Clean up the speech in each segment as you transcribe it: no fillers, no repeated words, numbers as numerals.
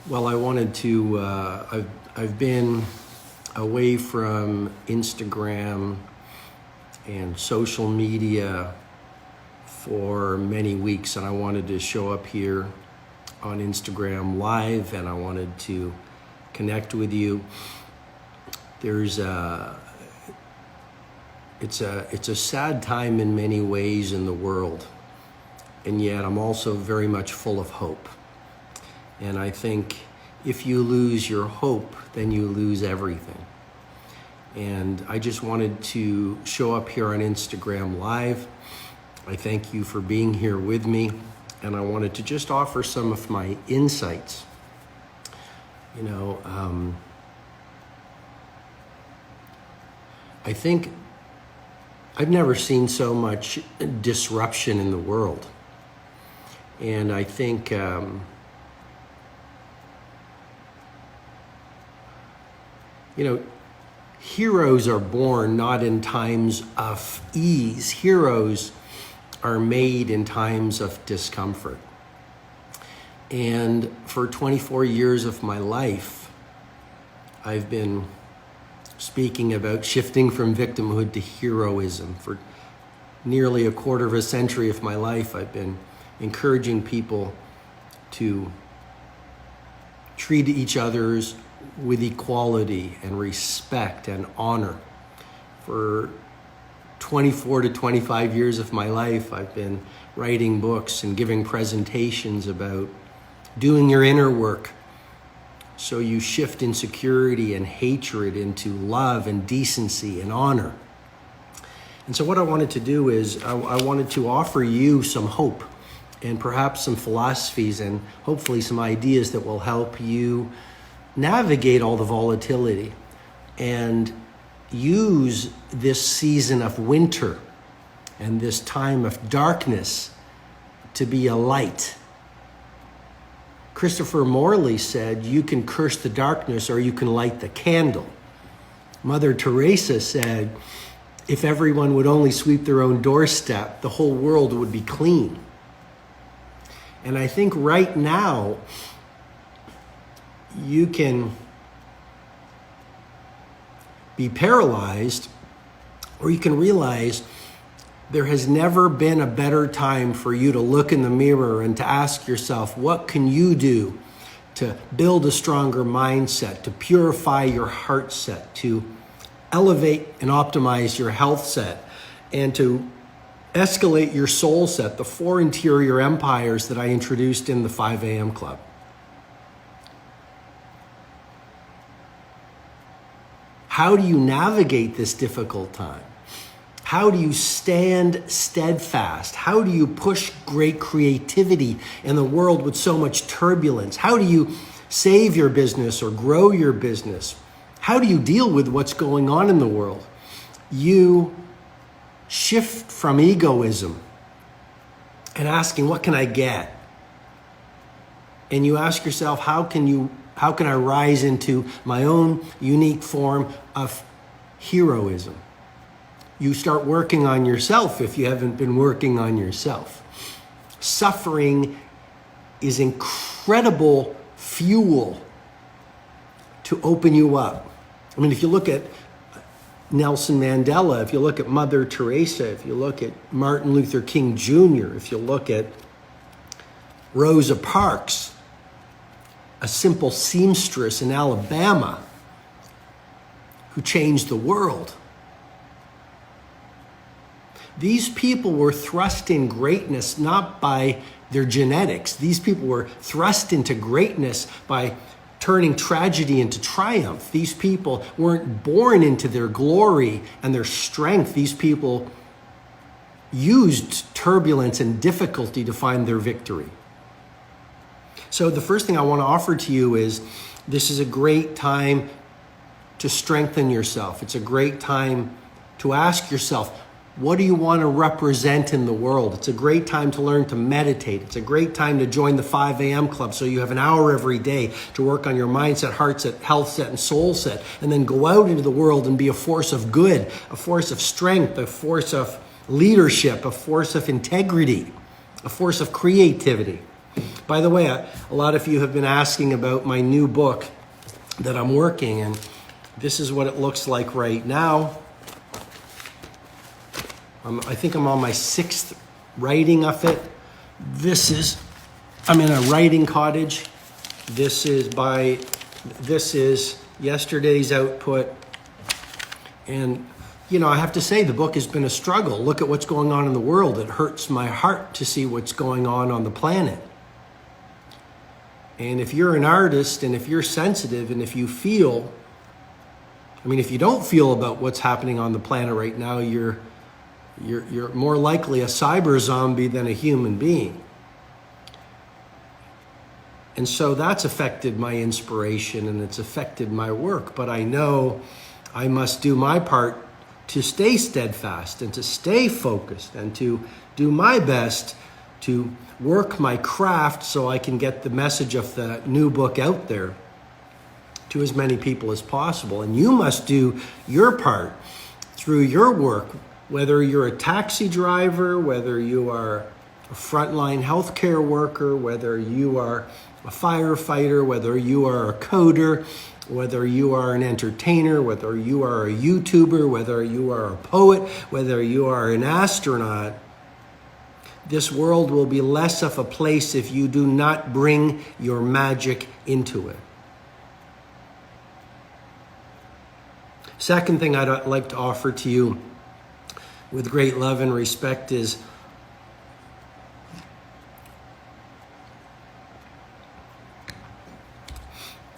Well, I wanted to, I've been away from Instagram and social media for many weeks, and I wanted to show up here on Instagram Live, and I wanted to connect with you. It's a sad time in many ways in the world, and yet I'm also very much full of hope. And I think if you lose your hope, then you lose everything. And I just wanted to show up here on Instagram Live. I thank you for being here with me. And I wanted to just offer some of my insights. I think I've never seen so much disruption in the world. And I think heroes are born not in times of ease. Heroes are made in times of discomfort. And for 24 years of my life, I've been speaking about shifting from victimhood to heroism. For nearly a quarter of a century of my life, I've been encouraging people to treat each other's with equality and respect and honor. For 24 to 25 years of my life, I've been writing books and giving presentations about doing your inner work so you shift insecurity and hatred into love and decency and honor. And so what I wanted to do is I wanted to offer you some hope and perhaps some philosophies and hopefully some ideas that will help you navigate all the volatility and use this season of winter and this time of darkness to be a light. Christopher Morley said, you can curse the darkness or you can light the candle. Mother Teresa said, if everyone would only sweep their own doorstep, the whole world would be clean. And I think right now, you can be paralyzed, or you can realize there has never been a better time for you to look in the mirror and to ask yourself, what can you do to build a stronger mindset, to purify your heart set, to elevate and optimize your health set, and to escalate your soul set, the 4 interior empires that I introduced in the 5 a.m. Club. How do you navigate this difficult time? How do you stand steadfast? How do you push great creativity in the world with so much turbulence? How do you save your business or grow your business? How do you deal with what's going on in the world? You shift from egoism and asking, what can I get? And you ask yourself, how can I rise into my own unique form of heroism? You start working on yourself if you haven't been working on yourself. Suffering is incredible fuel to open you up. I mean, if you look at Nelson Mandela, if you look at Mother Teresa, if you look at Martin Luther King Jr., if you look at Rosa Parks, a simple seamstress in Alabama who changed the world. These people were thrust in greatness not by their genetics. These people were thrust into greatness by turning tragedy into triumph. These people weren't born into their glory and their strength. These people used turbulence and difficulty to find their victory. So the first thing I want to offer to you is this is a great time to strengthen yourself. It's a great time to ask yourself, what do you want to represent in the world? It's a great time to learn to meditate. It's a great time to join the 5 a.m. Club so you have an hour every day to work on your mindset, heart set, health set, and soul set, and then go out into the world and be a force of good, a force of strength, a force of leadership, a force of integrity, a force of creativity. By the way, a lot of you have been asking about my new book that I'm working, and this is what it looks like right now. I think I'm on my 6th writing of it. I'm in a writing cottage. This is yesterday's output. And, I have to say the book has been a struggle. Look at what's going on in the world. It hurts my heart to see what's going on the planet. And if you're an artist, and if you're sensitive, and if you feel, if you don't feel about what's happening on the planet right now, you're more likely a cyber zombie than a human being. And so that's affected my inspiration, and it's affected my work. But I know I must do my part to stay steadfast and to stay focused and to do my best to work my craft so I can get the message of the new book out there to as many people as possible. And you must do your part through your work, whether you're a taxi driver, whether you are a frontline healthcare worker, whether you are a firefighter, whether you are a coder, whether you are an entertainer, whether you are a YouTuber, whether you are a poet, whether you are an astronaut. This world will be less of a place if you do not bring your magic into it. Second thing I'd like to offer to you with great love and respect is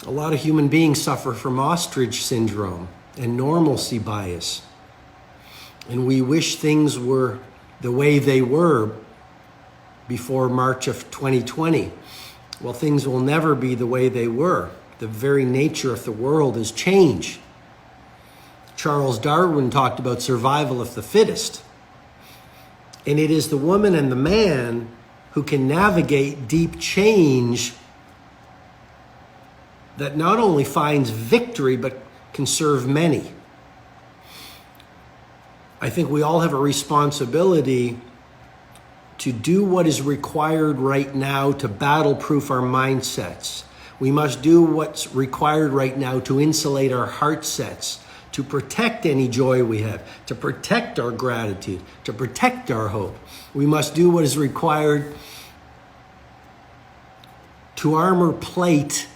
a lot of human beings suffer from ostrich syndrome and normalcy bias. And we wish things were the way they were before March of 2020. Well, things will never be the way they were. The very nature of the world has changed. Charles Darwin talked about survival of the fittest. And it is the woman and the man who can navigate deep change that not only finds victory, but can serve many. I think we all have a responsibility to do what is required right now to battle-proof our mindsets. We must do what's required right now to insulate our heart sets, to protect any joy we have, to protect our gratitude, to protect our hope. We must do what is required to armor plate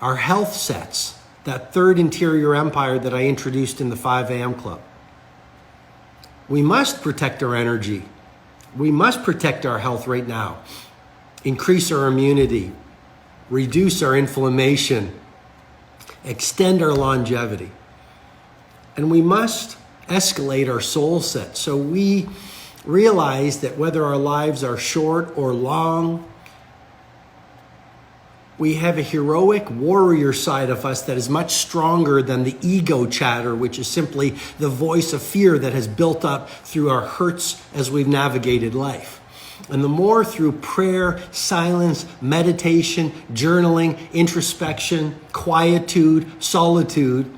our health sets, that third interior empire that I introduced in the 5 a.m. Club. We must protect our energy. We must protect our health right now, increase our immunity, reduce our inflammation, extend our longevity. And we must escalate our soul set so we realize that whether our lives are short or long, we have a heroic warrior side of us that is much stronger than the ego chatter, which is simply the voice of fear that has built up through our hurts as we've navigated life. And the more through prayer, silence, meditation, journaling, introspection, quietude, solitude,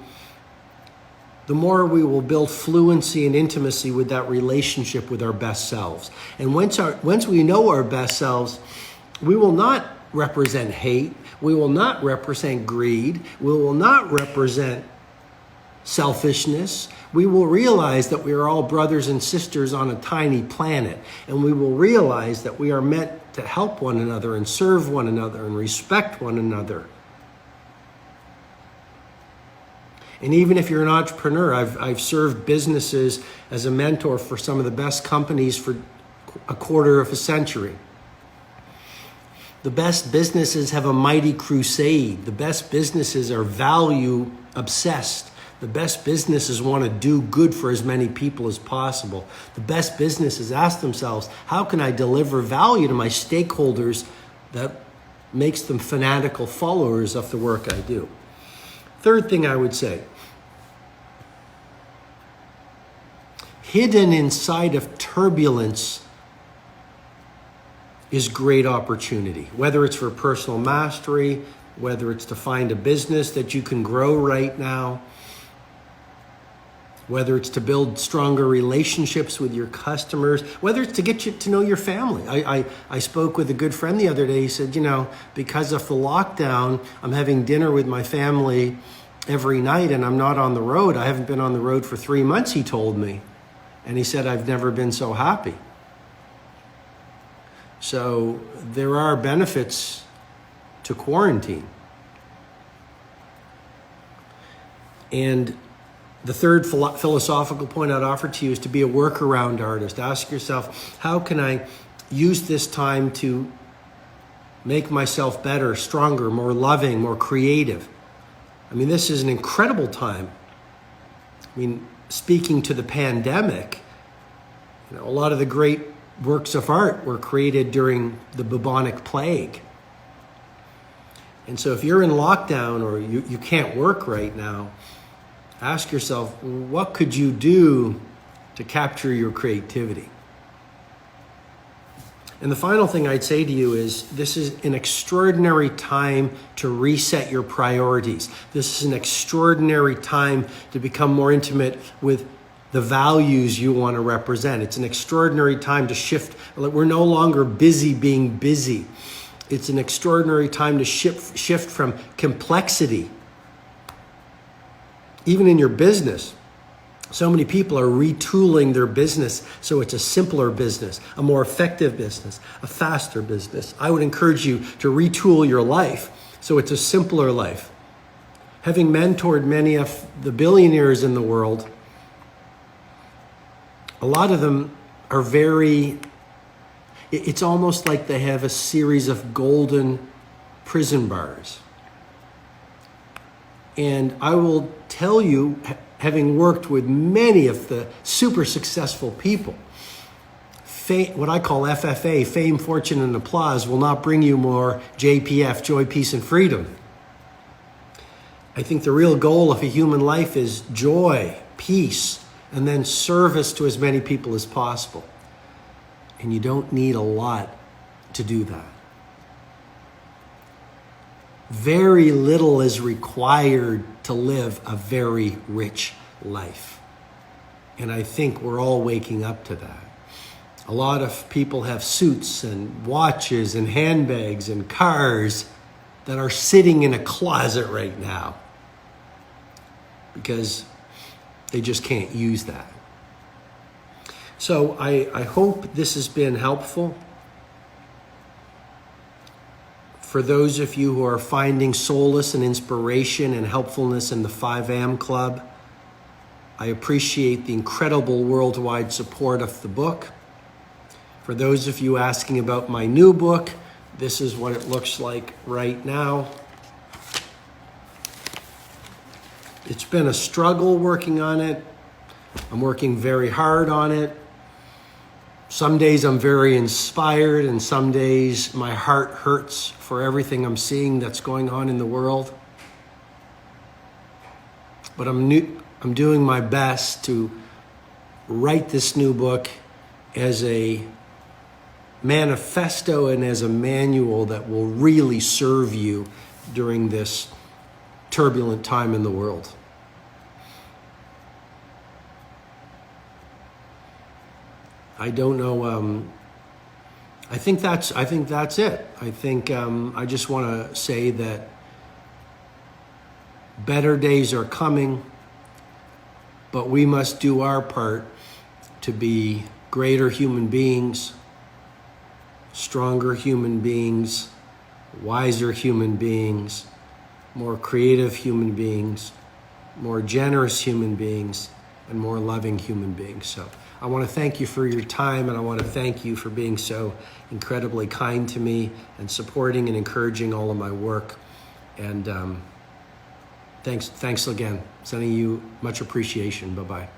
the more we will build fluency and intimacy with that relationship with our best selves. And once we know our best selves, we will not represent hate. We will not represent greed. We will not represent selfishness. We will realize that we are all brothers and sisters on a tiny planet. And we will realize that we are meant to help one another and serve one another and respect one another. And even if you're an entrepreneur, I've served businesses as a mentor for some of the best companies for a quarter of a century. The best businesses have a mighty crusade. The best businesses are value obsessed. The best businesses want to do good for as many people as possible. The best businesses ask themselves, how can I deliver value to my stakeholders that makes them fanatical followers of the work I do? Third thing I would say, hidden inside of turbulence is great opportunity, whether it's for personal mastery, whether it's to find a business that you can grow right now, whether it's to build stronger relationships with your customers, whether it's to get you to know your family. I spoke with a good friend the other day. He said, because of the lockdown, I'm having dinner with my family every night and I'm not on the road. I haven't been on the road for 3 months, he told me. And he said, I've never been so happy. So there are benefits to quarantine. And the third philosophical point I'd offer to you is to be a workaround artist. Ask yourself, how can I use this time to make myself better, stronger, more loving, more creative? I mean, this is an incredible time. I mean, speaking to the pandemic, a lot of the great works of art were created during the bubonic plague. And so if you're in lockdown or you can't work right now, ask yourself, what could you do to capture your creativity? And the final thing I'd say to you is this is an extraordinary time to reset your priorities. This is an extraordinary time to become more intimate with the values you want to represent. It's an extraordinary time to shift. We're no longer busy being busy. It's an extraordinary time to shift from complexity. Even in your business, so many people are retooling their business so it's a simpler business, a more effective business, a faster business. I would encourage you to retool your life so it's a simpler life. Having mentored many of the billionaires in the world, a lot of them are it's almost like they have a series of golden prison bars. And I will tell you, having worked with many of the super successful people, what I call FFA, fame, fortune, and applause, will not bring you more JPF, joy, peace, and freedom. I think the real goal of a human life is joy, peace, and then service to as many people as possible. And you don't need a lot to do that. Very little is required to live a very rich life. And I think we're all waking up to that. A lot of people have suits and watches and handbags and cars that are sitting in a closet right now because they just can't use that. So I hope this has been helpful. For those of you who are finding solace and inspiration and helpfulness in the 5 a.m. Club, I appreciate the incredible worldwide support of the book. For those of you asking about my new book, this is what it looks like right now. It's been a struggle working on it. I'm working very hard on it. Some days I'm very inspired, and some days my heart hurts for everything I'm seeing that's going on in the world. But I'm doing my best to write this new book as a manifesto and as a manual that will really serve you during this turbulent time in the world. I don't know. I think that's it. I think I just want to say that better days are coming, but we must do our part to be greater human beings, stronger human beings, wiser human beings, more creative human beings, more generous human beings, and more loving human beings. So I want to thank you for your time, and I want to thank you for being so incredibly kind to me and supporting and encouraging all of my work. And thanks again. Sending you much appreciation. Bye-bye.